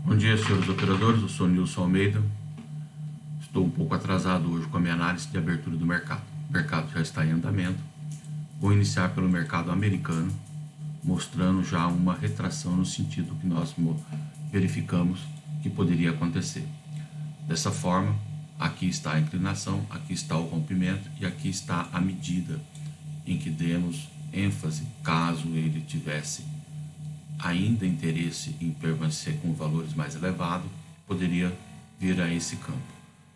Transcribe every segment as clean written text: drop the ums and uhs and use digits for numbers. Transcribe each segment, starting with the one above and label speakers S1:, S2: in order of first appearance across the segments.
S1: Bom dia, senhores operadores. Eu sou Nilson Almeida. Estou um pouco atrasado hoje com a minha análise de abertura do mercado. O mercado já está em andamento. Vou iniciar pelo mercado americano, mostrando já uma retração no sentido que nós verificamos que poderia acontecer. Dessa forma, aqui está a inclinação, aqui está o rompimento e aqui está a medida em que demos ênfase caso ele tivesse ainda interesse em permanecer com valores mais elevados, poderia vir a esse campo.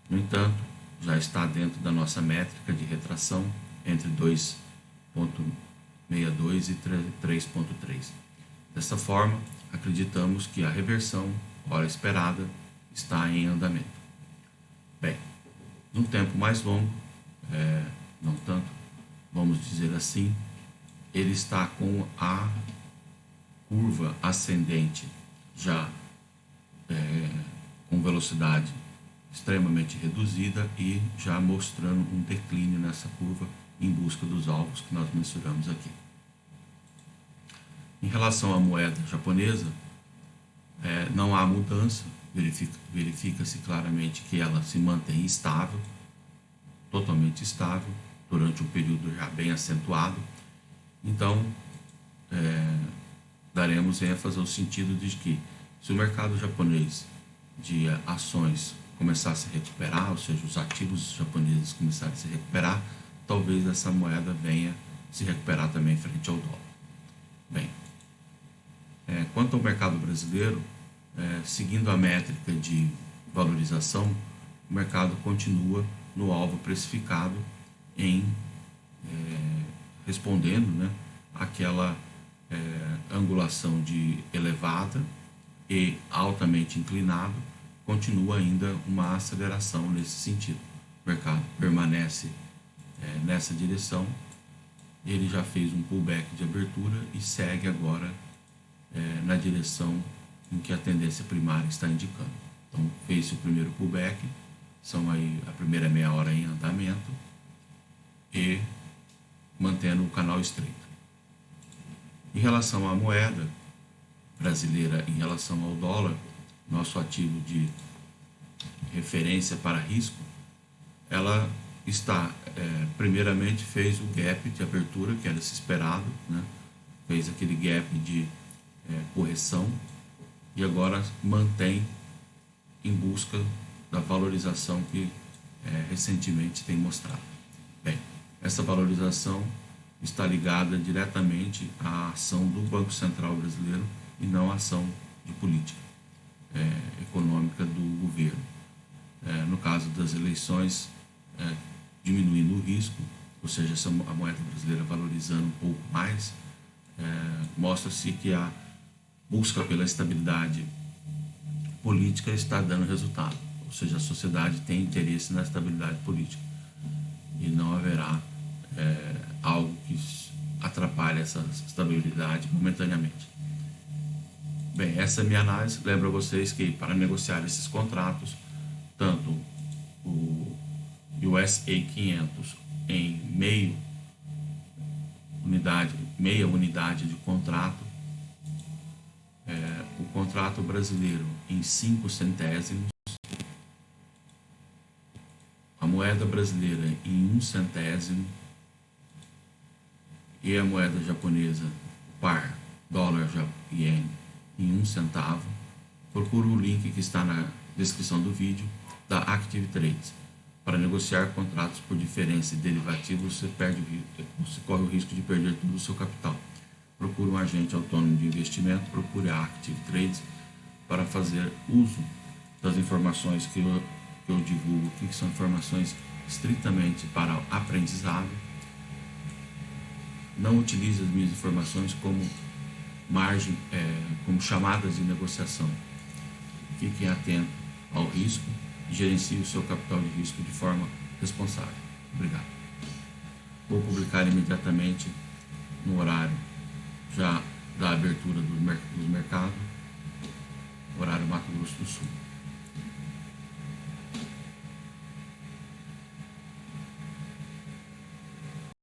S1: No entanto, já está dentro da nossa métrica de retração entre 2,62 e 3,3. Dessa forma, acreditamos que a reversão, hora esperada, está em andamento. Bem, num tempo mais longo, não tanto, vamos dizer assim, ele está com a curva ascendente já com velocidade extremamente reduzida e já mostrando um declínio nessa curva em busca dos alvos que nós mensuramos aqui. Em relação à moeda japonesa, não há mudança, verifica-se claramente que ela se mantém estável, totalmente estável, durante um período já bem acentuado. Então, daremos ênfase ao sentido de que se o mercado japonês de ações começar a se recuperar, ou seja, os ativos japoneses começarem a se recuperar, talvez essa moeda venha se recuperar também frente ao dólar. Bem, quanto ao mercado brasileiro, seguindo a métrica de valorização, o mercado continua no alvo precificado em respondendo, aquela angulação de elevada e altamente inclinado, continua ainda uma aceleração nesse sentido. O mercado permanece nessa direção, ele já fez um pullback de abertura e segue agora na direção em que a tendência primária está indicando. Então, fez o primeiro pullback, são aí a primeira meia hora em andamento e mantendo o canal estreito. Em relação à moeda brasileira, em relação ao dólar, nosso ativo de referência para risco, ela está, primeiramente fez o gap de abertura, que era se esperado, fez aquele gap de correção e agora mantém em busca da valorização que recentemente tem mostrado. Bem, essa valorização está ligada diretamente à ação do Banco Central brasileiro e não à ação de política econômica do governo. No caso das eleições, diminuindo o risco, ou seja, a moeda brasileira valorizando um pouco mais, mostra-se que a busca pela estabilidade política está dando resultado, ou seja, a sociedade tem interesse na estabilidade política e não haverá algo que atrapalhe essa estabilidade momentaneamente. Bem, essa é a minha análise. Lembro a vocês que para negociar esses contratos, tanto o USA 500 em meia unidade de contrato, o contrato brasileiro em 5 centésimos, a moeda brasileira em 1 centésimo e a moeda japonesa, o par dólar-iene, em 1 centavo. Procure o link que está na descrição do vídeo da Active Trades. Para negociar contratos por diferença e derivativos, você corre o risco de perder todo o seu capital. Procure um agente autônomo de investimento, procure a Active Trades para fazer uso das informações que eu divulgo aqui, que são informações estritamente para aprendizado. Não utilize as minhas informações como margem, como chamadas de negociação. Fiquem atentos ao risco e gerencie o seu capital de risco de forma responsável. Obrigado. Vou publicar imediatamente no horário já da abertura do mercado, horário Mato Grosso do Sul.